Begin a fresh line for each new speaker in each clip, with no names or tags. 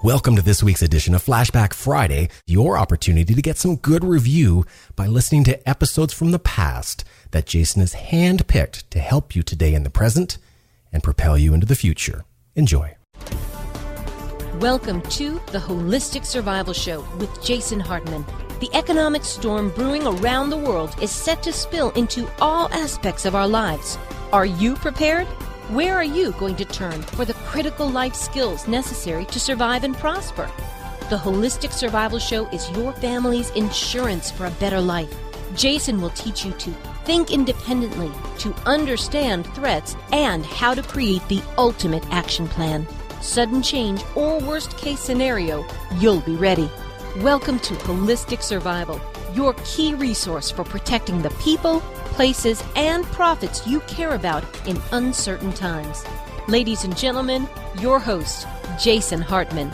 Welcome to this week's edition of Flashback Friday, your opportunity to get some good review by listening to episodes from the past that Jason has handpicked to help you today in the present and propel you into the future. Enjoy.
Welcome to the Holistic Survival Show with Jason Hartman. The economic storm brewing around the world is set to spill into all aspects of our lives. Are you prepared? Where are you going to turn for the critical life skills necessary to survive and prosper? The Holistic Survival Show is your family's insurance for a better life. Jason will teach you to think independently, to understand threats, and how to create the ultimate action plan. Sudden change or worst case scenario, you'll be ready. Welcome to Holistic Survival, your key resource for protecting the people, places, and profits you care about in uncertain times. Ladies and gentlemen, your host, Jason Hartman.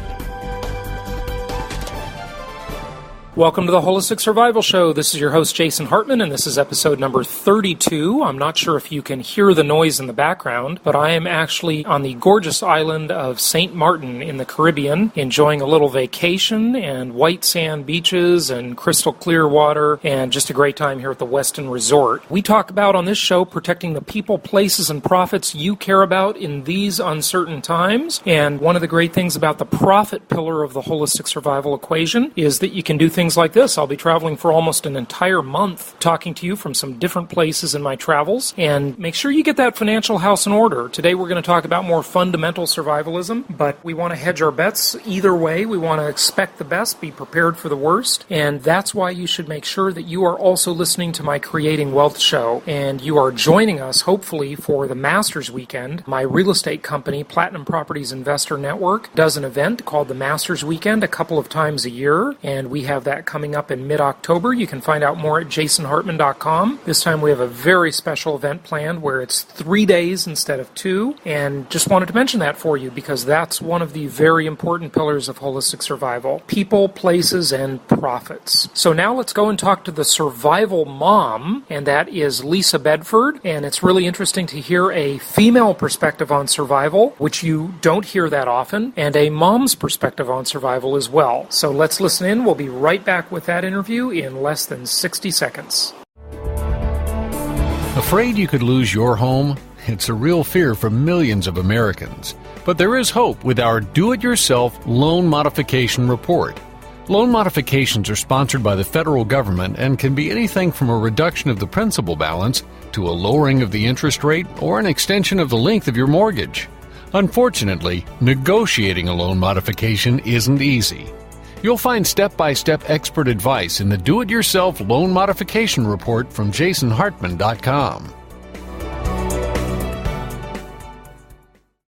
Welcome to the Holistic Survival Show. This is your host, Jason Hartman, and this is episode number 32. I'm not sure if you can hear the noise in the background, but I am actually on the gorgeous island of St. Martin in the Caribbean, enjoying a little vacation and white sand beaches and crystal clear water, and just a great time here at the Westin Resort. We talk about on this show protecting the people, places, and profits you care about in these uncertain times. And one of the great things about the profit pillar of the Holistic Survival equation is that you can do things like this. I'll be traveling for almost an entire month talking to you from some different places in my travels, and make sure you get that financial house in order. Today we're going to talk about more fundamental survivalism, but we want to hedge our bets either way. We want to expect the best, be prepared for the worst, and that's why you should make sure that you are also listening to my Creating Wealth show, and you are joining us hopefully for the Masters Weekend. My real estate company, Platinum Properties Investor Network, does an event called the Masters Weekend a couple of times a year, and we have that coming up in mid-October. You can find out more at jasonhartman.com. This time we have a very special event planned where it's 3 days instead of 2, and just wanted to mention that for you because that's one of the very important pillars of holistic survival: people, places, and profits. So now let's go and talk to the survival mom, and that is Lisa Bedford, and it's really interesting to hear a female perspective on survival, which you don't hear that often, and a mom's perspective on survival as well. So let's listen in. We'll be right back with that interview in less than 60 seconds.
Afraid you could lose your home? It's a real fear for millions of Americans. But there is hope with our Do-It-Yourself Loan Modification Report. Loan modifications are sponsored by the federal government and can be anything from a reduction of the principal balance to a lowering of the interest rate or an extension of the length of your mortgage. Unfortunately, negotiating a loan modification isn't easy. You'll find step-by-step expert advice in the Do-It-Yourself Loan Modification Report from jasonhartman.com.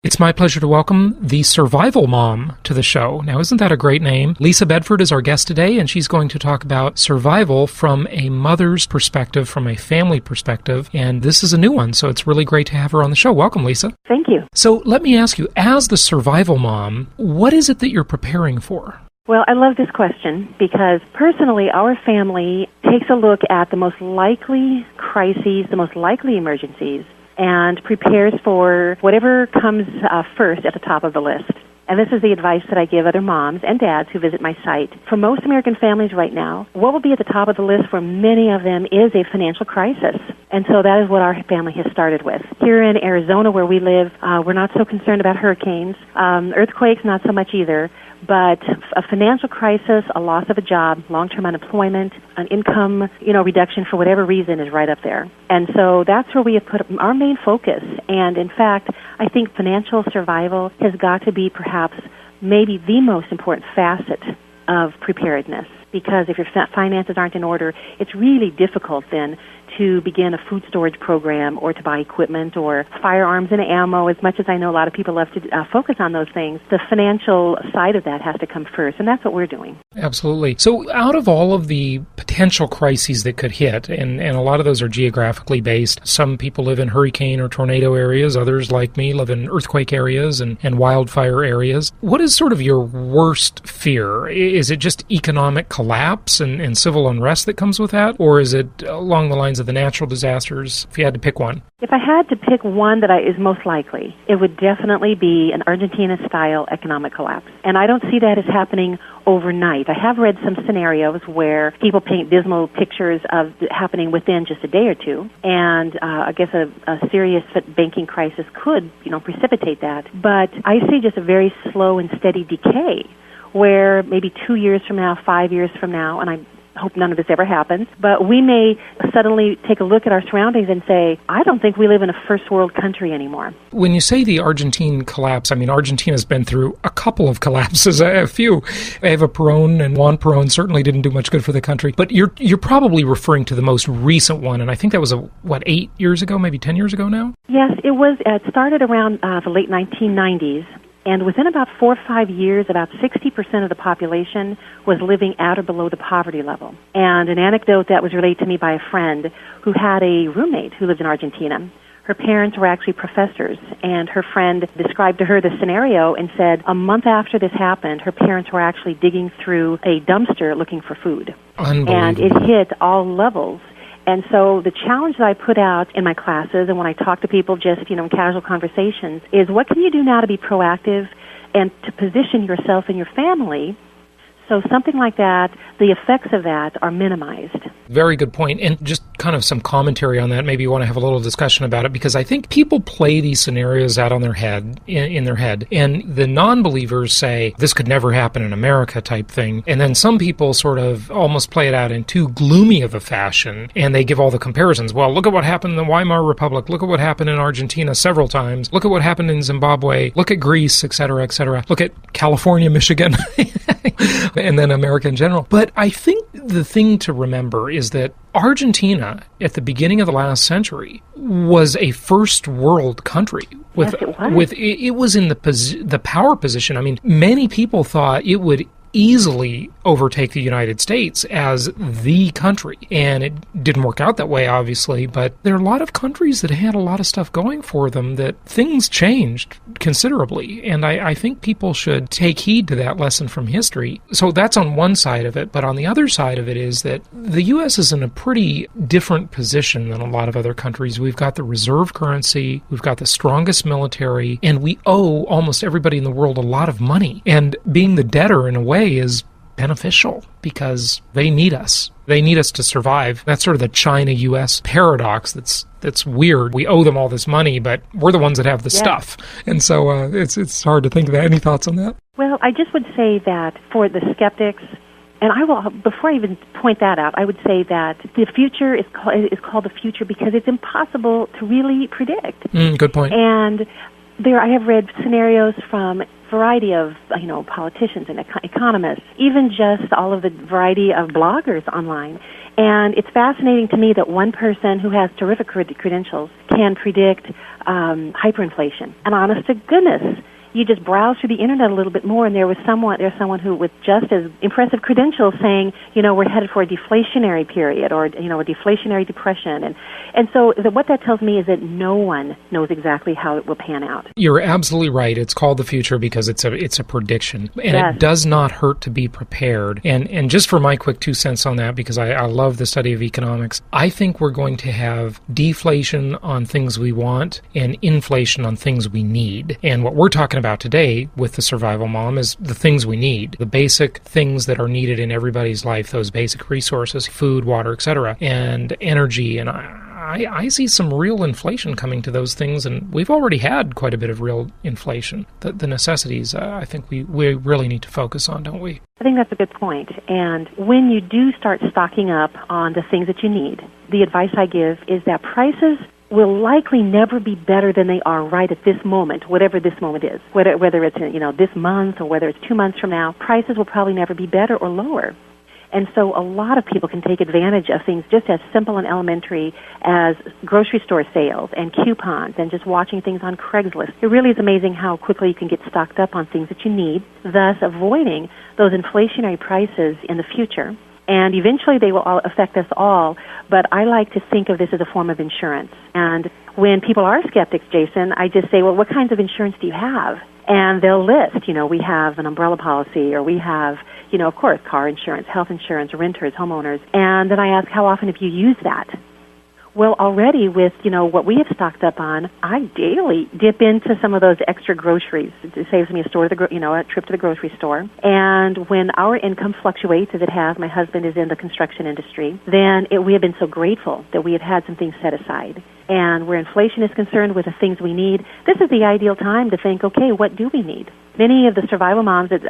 It's my pleasure to welcome the survival mom to the show. Now, isn't that a great name? Lisa Bedford is our guest today, and she's going to talk about survival from a mother's perspective, from a family perspective, and this is a new one, so it's really great to have her on the show. Welcome, Lisa.
Thank you.
So let me ask you, as the survival mom, what is it that you're preparing for?
Well, I love this question because personally, our family takes a look at the most likely crises, the most likely emergencies, and prepares for whatever comes first at the top of the list. And this is the advice that I give other moms and dads who visit my site. For most American families right now, what will be at the top of the list for many of them is a financial crisis. And so that is what our family has started with. Here in Arizona where we live, we're not so concerned about hurricanes. Earthquakes, not so much either. But a financial crisis, a loss of a job, long-term unemployment, an income, reduction for whatever reason is right up there. And so that's where we have put our main focus. And in fact, I think financial survival has got to be perhaps maybe the most important facet of preparedness. Because if your finances aren't in order, it's really difficult then to begin a food storage program or to buy equipment or firearms and ammo. As much as I know a lot of people love to focus on those things, the financial side of that has to come first, and that's what we're doing.
Absolutely. So out of all of the potential crises that could hit, and a lot of those are geographically based, some people live in hurricane or tornado areas, others like me live in earthquake areas and wildfire areas. What is sort of your worst fear? Is it just economic collapse and civil unrest that comes with that, or is it along the lines of the natural disasters, if you had to pick one?
If I had to pick one that is most likely, it would definitely be an Argentina-style economic collapse. And I don't see that as happening overnight. I have read some scenarios where people paint dismal pictures of it happening within just a day or two, and I guess a serious banking crisis could, precipitate that. But I see just a very slow and steady decay, where maybe 2 years from now, 5 years from now, and I hope none of this ever happens, but we may suddenly take a look at our surroundings and say, I don't think we live in a first world country anymore.
When you say the Argentine collapse, I mean, Argentina's been through a couple of collapses, a few. Eva Perón and Juan Perón certainly didn't do much good for the country, but you're probably referring to the most recent one, and I think that was, 8 years ago, maybe 10 years ago now?
Yes, it was. It started around the late 1990s. And within about 4 or 5 years, about 60% of the population was living at or below the poverty level. And an anecdote that was relayed to me by a friend who had a roommate who lived in Argentina. Her parents were actually professors, and her friend described to her the scenario and said a month after this happened, her parents were actually digging through a dumpster looking for food. And it hit all levels. And so the challenge that I put out in my classes and when I talk to people just, in casual conversations is what can you do now to be proactive and to position yourself and your family so something like that, the effects of that are minimized.
Very good point. And just kind of some commentary on that. Maybe you want to have a little discussion about it, because I think people play these scenarios out on their head, in their head, and the non-believers say, this could never happen in America type thing. And then some people sort of almost play it out in too gloomy of a fashion, and they give all the comparisons. Well, look at what happened in the Weimar Republic. Look at what happened in Argentina several times. Look at what happened in Zimbabwe. Look at Greece, et cetera, et cetera. Look at California, Michigan. And then America in general. But I think the thing to remember is that Argentina, at the beginning of the last century, was a first world country. It was in the power position. I mean, many people thought it would easily overtake the United States as the country. And it didn't work out that way, obviously, but there are a lot of countries that had a lot of stuff going for them that things changed considerably. And I think people should take heed to that lesson from history. So that's on one side of it, but on the other side of it is that the U.S. is in a pretty different position than a lot of other countries. We've got the reserve currency, we've got the strongest military, and we owe almost everybody in the world a lot of money. And being the debtor, in a way, is beneficial because they need us. They need us to survive. That's sort of the China-U.S. paradox that's weird. We owe them all this money, but we're the ones that have the stuff. And so it's hard to think of that. Any thoughts on that?
Well, I just would say that for the skeptics, and I will, before I even point that out, I would say that the future is called the future because it's impossible to really predict.
Good point.
And I have read scenarios from variety of, politicians and economists, even just all of the variety of bloggers online. And it's fascinating to me that one person who has terrific credentials can predict hyperinflation. And honest to goodness, you just browse through the internet a little bit more, and there's someone who with just as impressive credentials saying, we're headed for a deflationary period or, a deflationary depression. And so what that tells me is that no one knows exactly how it will pan out.
You're absolutely right. It's called the future because it's a prediction. And
Yes.
It does not hurt to be prepared. And just for my quick 2 cents on that, because I love the study of economics, I think we're going to have deflation on things we want and inflation on things we need. And what we're talking about today with the Survival Mom is the things we need, the basic things that are needed in everybody's life, those basic resources, food, water, etc., and energy. And I see some real inflation coming to those things, and we've already had quite a bit of real inflation. The necessities, I think we really need to focus on, don't we?
I think that's a good point. And when you do start stocking up on the things that you need, the advice I give is that prices will likely never be better than they are right at this moment, whatever this moment is. Whether it's this month or whether it's 2 months from now, prices will probably never be better or lower. And so a lot of people can take advantage of things just as simple and elementary as grocery store sales and coupons and just watching things on Craigslist. It really is amazing how quickly you can get stocked up on things that you need, thus avoiding those inflationary prices in the future. And eventually they will all affect us all, but I like to think of this as a form of insurance. And when people are skeptics, Jason, I just say, well, what kinds of insurance do you have? And they'll list, we have an umbrella policy, or we have, of course, car insurance, health insurance, renters, homeowners. And then I ask, how often have you used that? Well, already with, what we have stocked up on, I daily dip into some of those extra groceries. It saves me a trip to the grocery store. And when our income fluctuates, as it has, my husband is in the construction industry, then we have been so grateful that we have had some things set aside. And where inflation is concerned with the things we need, this is the ideal time to think, okay, what do we need? Many of the survival moms that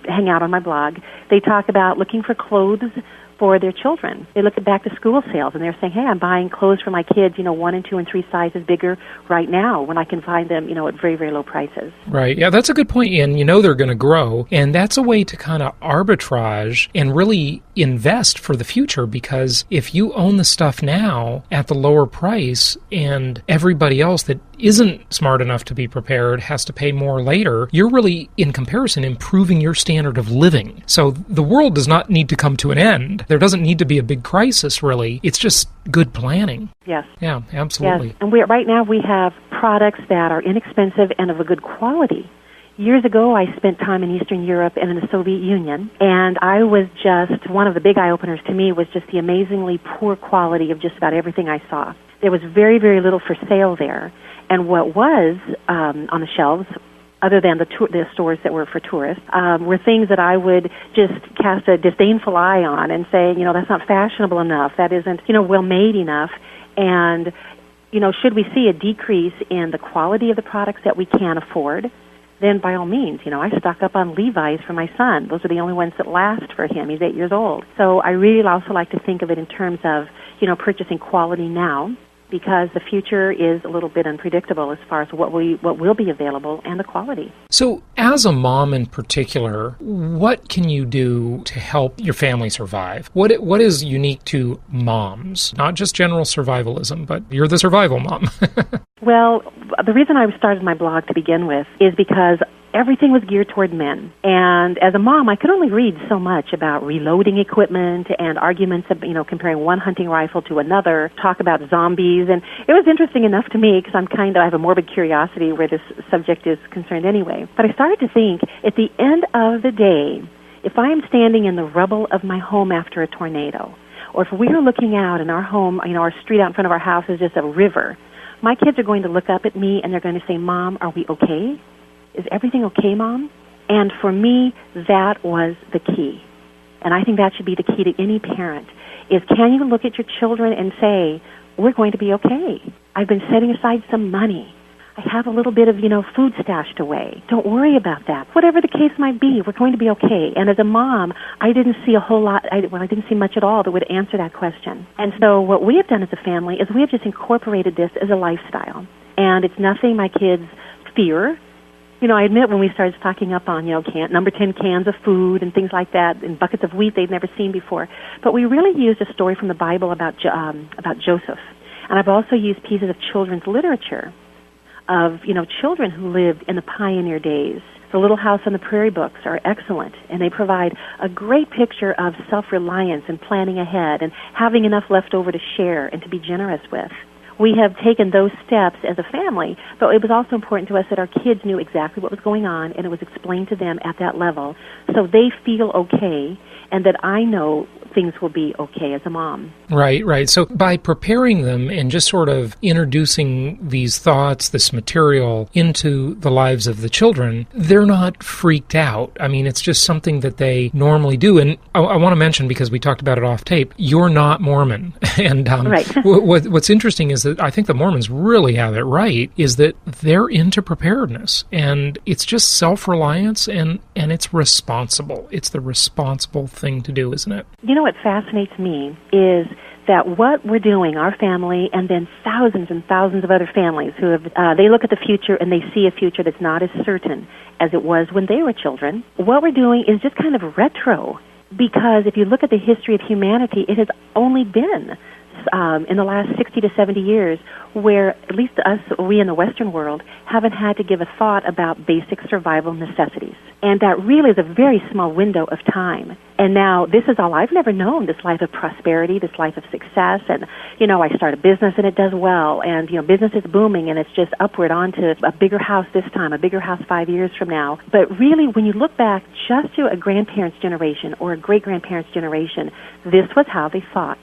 hang out on my blog, they talk about looking for clothes for their children. They look at back-to-school sales, and they're saying, hey, I'm buying clothes for my kids, 1 and 2 and 3 sizes bigger right now when I can find them, at very, very low prices.
Right. Yeah, that's a good point. And they're going to grow. And that's a way to kind of arbitrage and really invest for the future, because if you own the stuff now at the lower price and everybody else that isn't smart enough to be prepared has to pay more later, you're really, in comparison, improving your standard of living. So the world does not need to come to an end. There doesn't need to be a big crisis, really. It's just good planning.
Yes.
Yeah, absolutely.
Yes. And right now we have products that are inexpensive and of a good quality. Years ago, I spent time in Eastern Europe and in the Soviet Union, and I was just, one of the big eye-openers to me was just the amazingly poor quality of just about everything I saw. There was very, very little for sale there, and what was on the shelves, other than the stores that were for tourists, were things that I would just cast a disdainful eye on and say, that's not fashionable enough, that isn't, well-made enough, and, should we see a decrease in the quality of the products that we can afford, then by all means, I stock up on Levi's for my son. Those are the only ones that last for him. He's 8 years old. So I really also like to think of it in terms of, purchasing quality now, because the future is a little bit unpredictable as far as what will be available and the quality.
So as a mom in particular, what can you do to help your family survive? What is unique to moms? Not just general survivalism, but you're the survival mom.
Well, the reason I started my blog to begin with is because everything was geared toward men. And as a mom, I could only read so much about reloading equipment and arguments of, comparing one hunting rifle to another, talk about zombies. And it was interesting enough to me because I have a morbid curiosity where this subject is concerned anyway. But I started to think, at the end of the day, if I am standing in the rubble of my home after a tornado, or if we are looking out and our home, our street out in front of our house is just a river, my kids are going to look up at me and they're going to say, Mom, are we okay? Is everything okay, Mom? And for me, that was the key. And I think that should be the key to any parent, is can you look at your children and say, we're going to be okay. I've been setting aside some money. I have a little bit of, food stashed away. Don't worry about that. Whatever the case might be, we're going to be okay. And as a mom, I didn't see a whole lot, I didn't see much at all that would answer that question. And so what we have done as a family is we have just incorporated this as a lifestyle. And it's nothing my kids fear. I admit when we started stocking up on, number 10 cans of food and things like that, and buckets of wheat they'd never seen before. But we really used a story from the Bible about Joseph. And I've also used pieces of children's literature of, children who lived in the pioneer days. The Little House on the Prairie books are excellent, and they provide a great picture of self-reliance and planning ahead and having enough left over to share and to be generous with. We have taken those steps as a family, but it was also important to us that our kids knew exactly what was going on, and it was explained to them at that level, so they feel okay, and that I know things will be okay as a mom.
Right. So by preparing them and just sort of introducing these thoughts, this material into the lives of the children, they're not freaked out. I mean, it's just something that they normally do. And I want to mention, because we talked about it off tape, you're not Mormon. And
right.
What's interesting is that I think the Mormons really have it right, is that they're into preparedness. And it's just self-reliance and it's responsible. It's the responsible thing to do, isn't it?
What fascinates me is that what we're doing, our family, and then thousands and thousands of other families who have, they look at the future and they see a future that's not as certain as it was when they were children. What we're doing is just kind of retro, because if you look at the history of humanity, it has only been in the last 60 to 70 years where at least we in the Western world, haven't had to give a thought about basic survival necessities. And that really is a very small window of time. And now this is all I've never known, this life of prosperity, this life of success. And, I start a business and it does well. And, business is booming and it's just upward onto a bigger house this time, a bigger house 5 years from now. But really, when you look back just to a grandparent's generation or a great-grandparent's generation, this was how they thought.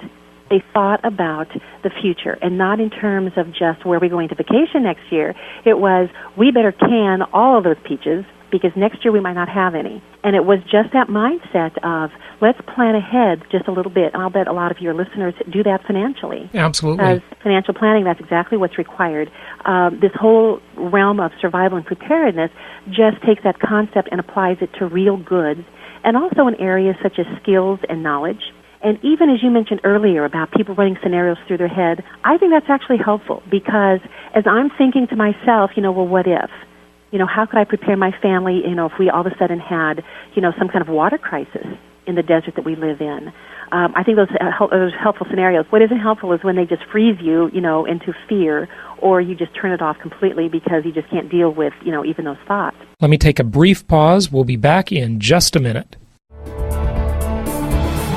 They thought about the future, and not in terms of just where we're going to vacation next year. It was, we better can all of those peaches because next year we might not have any. And it was just that mindset of, let's plan ahead just a little bit. And I'll bet a lot of your listeners do that financially.
Absolutely.
Because financial planning, that's exactly what's required. This whole realm of survival and preparedness just takes that concept and applies it to real goods, and also in areas such as skills and knowledge. And even as you mentioned earlier about people running scenarios through their head, I think that's actually helpful because as I'm thinking to myself, well, what if? How could I prepare my family, if we all of a sudden had, some kind of water crisis in the desert that we live in? I think those helpful scenarios. What isn't helpful is when they just freeze you, into fear, or you just turn it off completely because you just can't deal with, even those thoughts.
Let me take a brief pause. We'll be back in just a minute.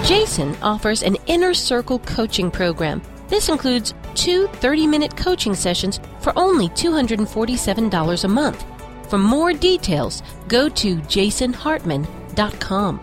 Jason offers an Inner Circle coaching program. This includes 2 30-minute coaching sessions for only $247 a month. For more details, go to jasonhartman.com.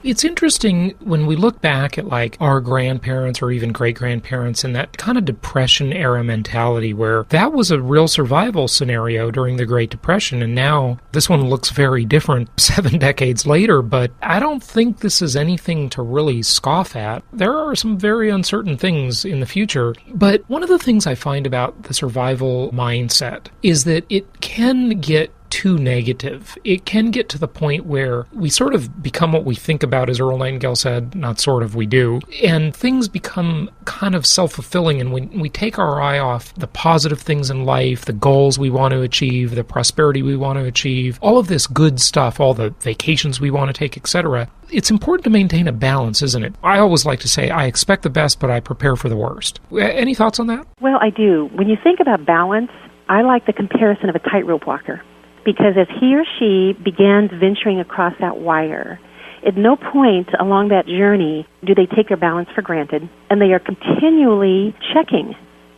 It's interesting when we look back at like our grandparents or even great-grandparents and that kind of Depression-era mentality where that was a real survival scenario during the Great Depression, and now this one looks very different 7 decades later, but I don't think this is anything to really scoff at. There are some very uncertain things in the future, but one of the things I find about the survival mindset is that it can get too negative. It can get to the point where we sort of become what we think about, as Earl Nightingale said, not sort of, we do, and things become kind of self-fulfilling, and we take our eye off the positive things in life, the goals we want to achieve, the prosperity we want to achieve, all of this good stuff, all the vacations we want to take, etc. It's important to maintain a balance, isn't it? I always like to say, I expect the best, but I prepare for the worst. Any thoughts on that?
Well, I do. When you think about balance, I like the comparison of a tightrope walker. Because as he or she begins venturing across that wire, at no point along that journey do they take their balance for granted, and they are continually checking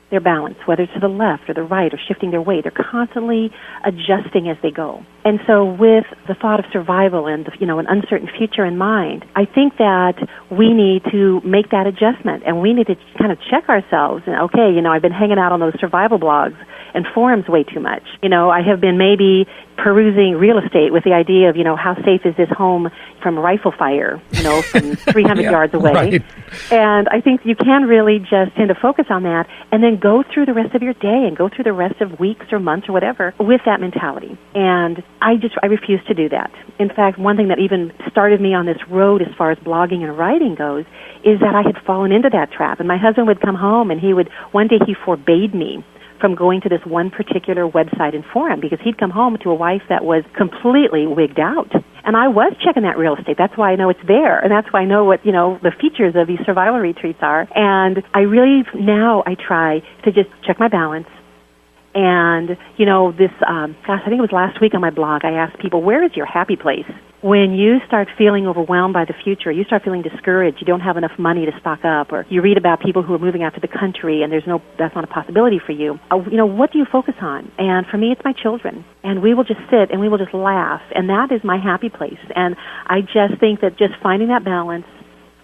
their balance, whether it's to the left or the right or shifting their weight. They're constantly adjusting as they go. And so with the thought of survival and, an uncertain future in mind, I think that we need to make that adjustment, and we need to kind of check ourselves. And, okay, I've been hanging out on those survival blogs and forums way too much. I have been maybe perusing real estate with the idea of, how safe is this home from rifle fire, from 300 yards away.
Right.
And I think you can really just tend to focus on that and then go through the rest of your day and go through the rest of weeks or months or whatever with that mentality. And I refuse to do that. In fact, one thing that even started me on this road as far as blogging and writing goes is that I had fallen into that trap. And my husband would come home and one day he forbade me from going to this one particular website and forum because he'd come home to a wife that was completely wigged out. And I was checking that real estate. That's why I know it's there. And that's why I know what, the features of these survival retreats are. And I try to just check my balance. And, this, I think it was last week on my blog, I asked people, where is your happy place? When you start feeling overwhelmed by the future, you start feeling discouraged, you don't have enough money to stock up, or you read about people who are moving out to the country and that's not a possibility for you. What do you focus on? And for me, it's my children. And we will just sit and we will just laugh. And that is my happy place. And I just think that just finding that balance,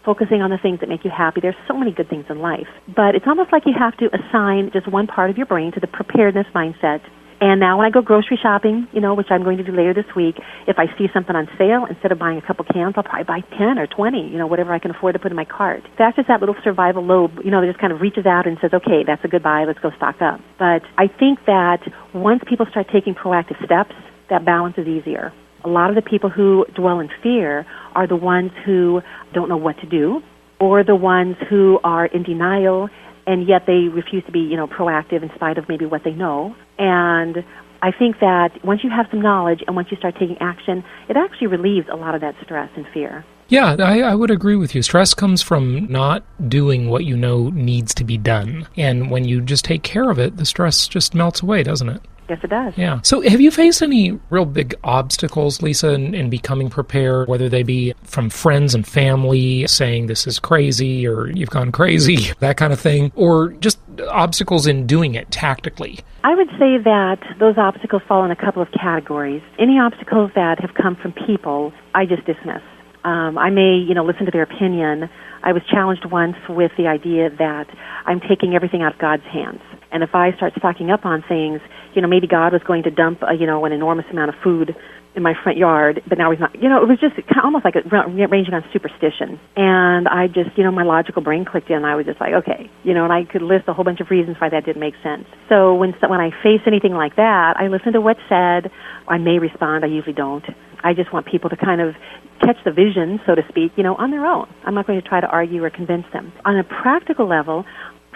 focusing on the things that make you happy. There's so many good things in life. But it's almost like you have to assign just one part of your brain to the preparedness mindset. And now when I go grocery shopping, which I'm going to do later this week, if I see something on sale, instead of buying a couple cans, I'll probably buy 10 or 20, whatever I can afford to put in my cart. That's just that little survival lobe, that just kind of reaches out and says, okay, that's a good buy, let's go stock up. But I think that once people start taking proactive steps, that balance is easier. A lot of the people who dwell in fear are the ones who don't know what to do, or the ones who are in denial, and yet they refuse to be, proactive in spite of maybe what they know. And I think that once you have some knowledge and once you start taking action, it actually relieves a lot of that stress and fear.
Yeah, I would agree with you. Stress comes from not doing what you know needs to be done. And when you just take care of it, the stress just melts away, doesn't it?
Yes, it does.
Yeah. So have you faced any real big obstacles, Lisa, in becoming prepared, whether they be from friends and family saying this is crazy or you've gone crazy, that kind of thing, or just obstacles in doing it tactically?
I would say that those obstacles fall in a couple of categories. Any obstacles that have come from people, I just dismiss. I may, listen to their opinion. I was challenged once with the idea that I'm taking everything out of God's hands. And if I start stocking up on things, maybe God was going to dump, an enormous amount of food in my front yard, but now he's not. It was just almost like ranging on superstition. And I just, my logical brain clicked in. I was just like, okay, and I could list a whole bunch of reasons why that didn't make sense. So when I face anything like that, I listen to what's said. I may respond. I usually don't. I just want people to kind of catch the vision, so to speak, on their own. I'm not going to try to argue or convince them. On a practical level,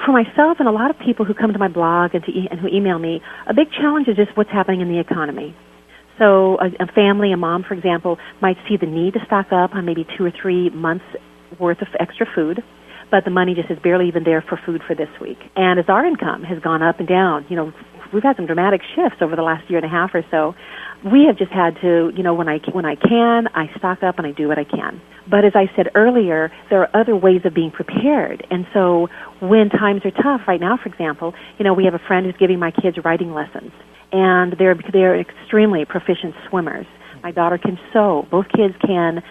for myself and a lot of people who come to my blog and who email me, a big challenge is just what's happening in the economy. So a family, a mom, for example, might see the need to stock up on maybe 2 or 3 months' worth of extra food, but the money just is barely even there for food for this week. And as our income has gone up and down, we've had some dramatic shifts over the last year and a half or so. We have just had to, when I can, I stock up and I do what I can. But as I said earlier, there are other ways of being prepared. And so when times are tough, right now, for example, we have a friend who's giving my kids writing lessons. And they're extremely proficient swimmers. My daughter can sew. Both kids can.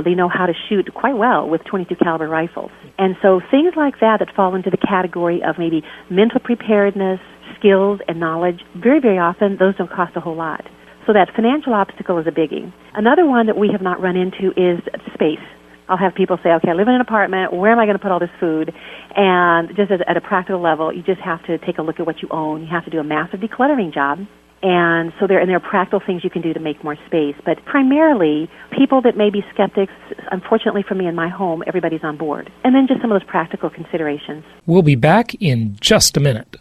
They know how to shoot quite well with .22 caliber rifles. And so things like that fall into the category of maybe mental preparedness, skills, and knowledge. Very, very often, those don't cost a whole lot. So that financial obstacle is a biggie. Another one that we have not run into is space. I'll have people say, okay, I live in an apartment. Where am I going to put all this food? And just at a practical level, you just have to take a look at what you own. You have to do a massive decluttering job. And so there are practical things you can do to make more space. But primarily, people that may be skeptics, unfortunately for me in my home, everybody's on board. And then just some of those practical considerations.
We'll be back in just a minute.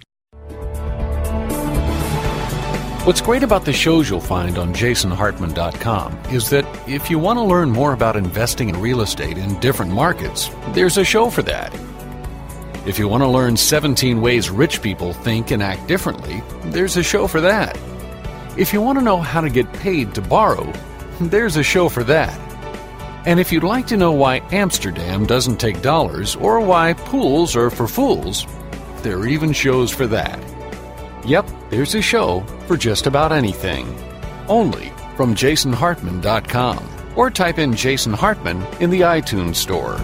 What's great about the shows you'll find on jasonhartman.com is that if you want to learn more about investing in real estate in different markets, there's a show for that. If you want to learn 17 ways rich people think and act differently, there's a show for that. If you want to know how to get paid to borrow, there's a show for that. And if you'd like to know why Amsterdam doesn't take dollars or why pools are for fools, there are even shows for that. Yep, there's a show for just about anything. Only from jasonhartman.com. Or type in Jason Hartman in the iTunes store.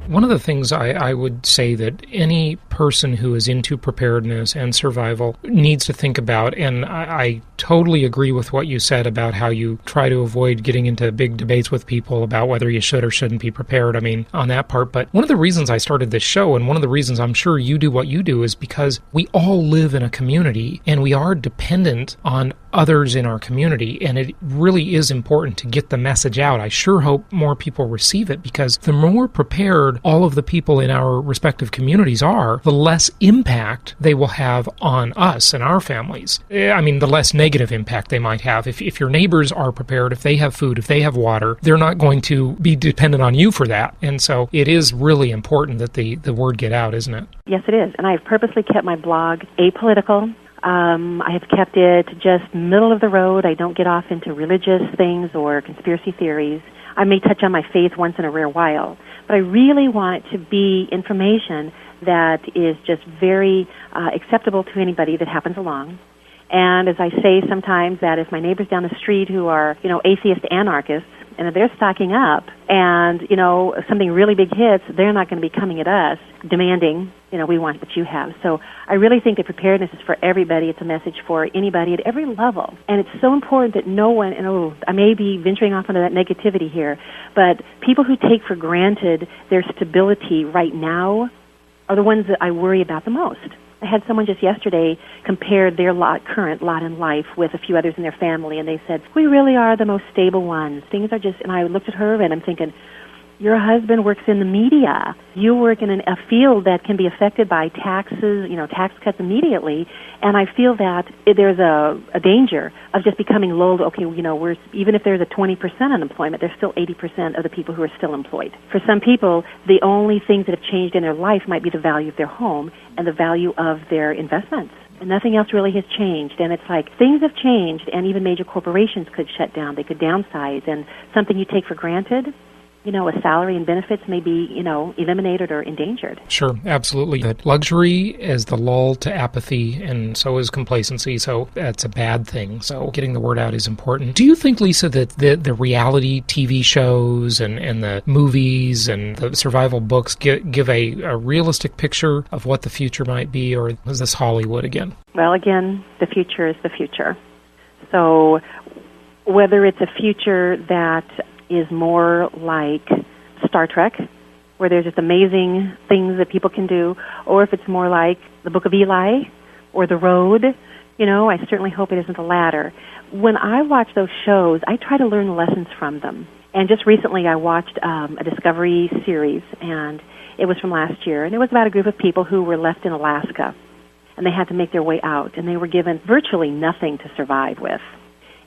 One of the things I would say that any person who is into preparedness and survival needs to think about, and I totally agree with what you said about how you try to avoid getting into big debates with people about whether you should or shouldn't be prepared, on that part. But one of the reasons I started this show, and one of the reasons I'm sure you do what you do, is because we all live in a community, and we are dependent on others in our community, and it really is important to get the message out. I sure hope more people receive it, because the more prepared all of the people in our respective communities are, the less impact they will have on us and our families. The less negative impact they might have. If your neighbors are prepared, if they have food, if they have water, they're not going to be dependent on you for that. And so it is really important that the word get out, isn't it?
Yes, it is. And I have purposely kept my blog apolitical. I have kept it just middle of the road. I don't get off into religious things or conspiracy theories. I may touch on my faith once in a rare while, but I really want it to be information that is just very acceptable to anybody that happens along. And as I say sometimes, that if my neighbors down the street who are, atheist anarchists, and if they're stocking up and, something really big hits, they're not going to be coming at us demanding, we want what you have. So I really think that preparedness is for everybody. It's a message for anybody at every level. And it's so important that no one, I may be venturing off into that negativity here, but people who take for granted their stability right now are the ones that I worry about the most. I had someone just yesterday compare their current lot in life with a few others in their family, and they said, we really are the most stable ones. Things are just, and I looked at her, and I'm thinking, your husband works in the media. You work in a field that can be affected by taxes, tax cuts immediately, and I feel that there's a danger of just becoming lulled. Okay, we're even if there's a 20% unemployment, there's still 80% of the people who are still employed. For some people, the only things that have changed in their life might be the value of their home and the value of their investments. And nothing else really has changed. And it's like things have changed, and even major corporations could shut down. They could downsize, and something you take for granted, a salary and benefits may be, eliminated or endangered.
Sure, absolutely. That luxury is the lull to apathy, and so is complacency, so that's a bad thing. So getting the word out is important. Do you think, Lisa, that the reality TV shows and the movies and the survival books give a realistic picture of what the future might be, or is this Hollywood again?
Well, again, the future is the future. So whether it's a future that is more like Star Trek, where there's just amazing things that people can do, or if it's more like the Book of Eli or The Road, I certainly hope it isn't the latter. When I watch those shows, I try to learn lessons from them. And just recently I watched a Discovery series, and it was from last year, and it was about a group of people who were left in Alaska, and they had to make their way out, and they were given virtually nothing to survive with.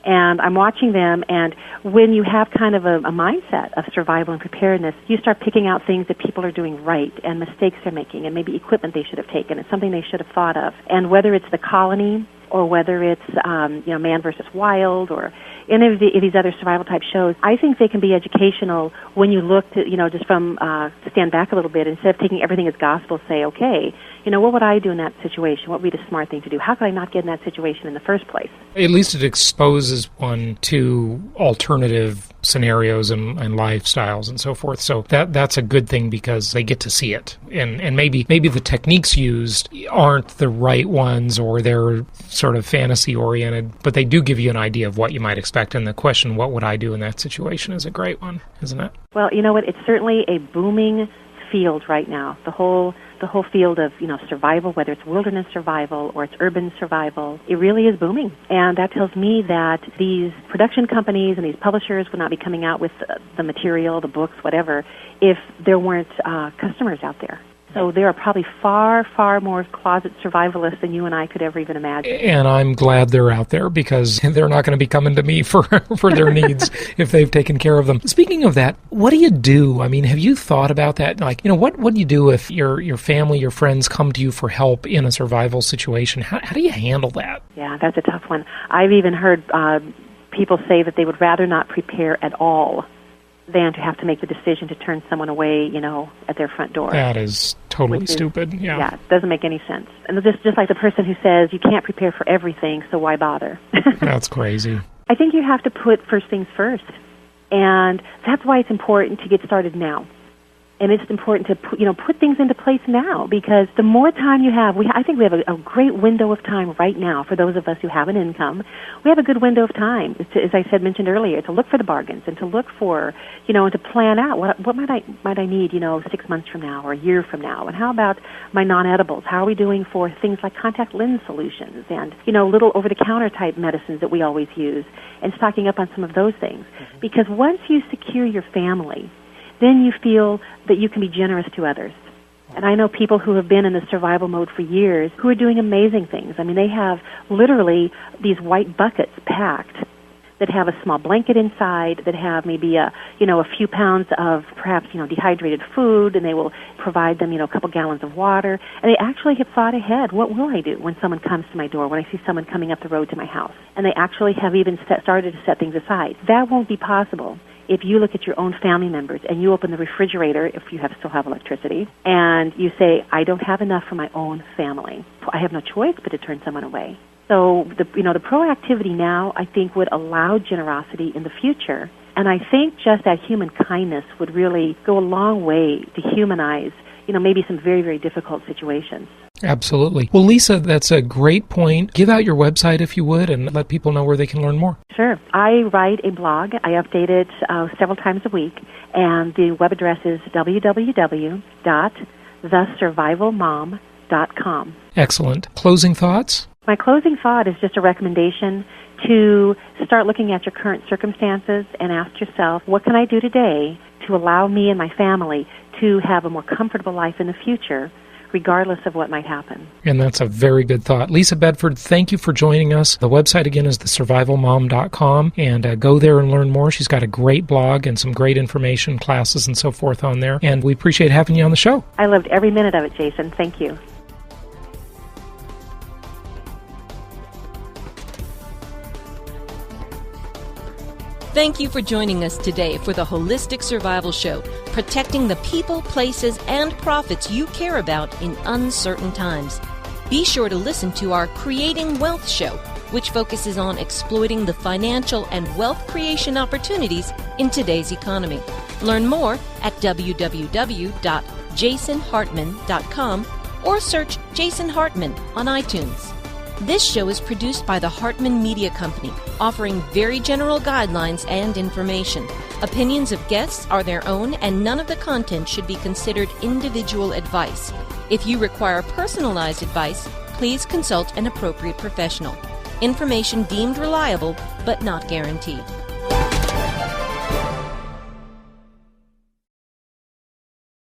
And I'm watching them, and when you have kind of a mindset of survival and preparedness, you start picking out things that people are doing right and mistakes they're making and maybe equipment they should have taken. It's something they should have thought of. And whether it's the colony or whether it's, Man versus Wild or any of these other survival type shows, I think they can be educational when you look to, just from stand back a little bit, instead of taking everything as gospel, say, okay, what would I do in that situation? What would be the smart thing to do? How could I not get in that situation in the first place?
At least it exposes one to alternative scenarios and lifestyles and so forth. So that's a good thing because they get to see it. And maybe the techniques used aren't the right ones, or they're sort of fantasy-oriented, but they do give you an idea of what you might expect. And the question, what would I do in that situation, is a great one, isn't it?
Well, you know what? It's certainly a booming field right now. The whole field of, survival, whether it's wilderness survival or it's urban survival, it really is booming. And that tells me that these production companies and these publishers would not be coming out with the material, the books, whatever, if there weren't customers out there. So there are probably far, far more closet survivalists than you and I could ever even imagine.
And I'm glad they're out there, because they're not going to be coming to me for their needs if they've taken care of them. Speaking of that, what do you do? I mean, have you thought about that? Like, what do you do if your family, your friends come to you for help in a survival situation? How do you handle that?
Yeah, that's a tough one. I've even heard people say that they would rather not prepare at all than to have to make the decision to turn someone away, at their front door.
That is totally stupid. Yeah,
it doesn't make any sense. And just like the person who says you can't prepare for everything, so why bother?
That's crazy.
I think you have to put first things first, and that's why it's important to get started now. And it's important to put things into place now, because the more time you have, I think we have a great window of time right now for those of us who have an income. We have a good window of time, as I mentioned earlier, to look for the bargains and to look for, and to plan out what might I need, 6 months from now or a year from now. And how about my non-edibles? How are we doing for things like contact lens solutions and, little over-the-counter type medicines that we always use, and stocking up on some of those things? Mm-hmm. Because once you secure your family, then you feel that you can be generous to others. And I know people who have been in the survival mode for years who are doing amazing things. I mean, they have literally these white buckets packed that have a small blanket inside, that have maybe a few pounds of perhaps, dehydrated food, and they will provide them, a couple gallons of water. And they actually have thought ahead, what will I do when someone comes to my door, when I see someone coming up the road to my house? And they actually have even started to set things aside. That won't be possible if you look at your own family members and you open the refrigerator, if you still have electricity, and you say, I don't have enough for my own family. I have no choice but to turn someone away. So the proactivity now, I think, would allow generosity in the future. And I think just that human kindness would really go a long way to humanize, maybe some very, very difficult situations.
Absolutely. Well, Lisa, that's a great point. Give out your website, if you would, and let people know where they can learn more.
Sure. I write a blog. I update it several times a week, and the web address is www.thesurvivalmom.com.
Excellent. Closing thoughts?
My closing thought is just a recommendation to start looking at your current circumstances and ask yourself, what can I do today to allow me and my family to have a more comfortable life in the future, regardless of what might happen.
And that's a very good thought. Lisa Bedford, thank you for joining us. The website, again, is thesurvivalmom.com, and go there and learn more. She's got a great blog and some great information, classes, and so forth on there, and we appreciate having you on the show.
I loved every minute of it, Jason. Thank you.
Thank you for joining us today for the Holistic Survival Show, protecting the people, places, and profits you care about in uncertain times. Be sure to listen to our Creating Wealth show, which focuses on exploiting the financial and wealth creation opportunities in today's economy. Learn more at www.jasonhartman.com or search Jason Hartman on iTunes. This show is produced by the Hartman Media Company, offering very general guidelines and information. Opinions of guests are their own, and none of the content should be considered individual advice. If you require personalized advice, please consult an appropriate professional. Information deemed reliable, but not guaranteed.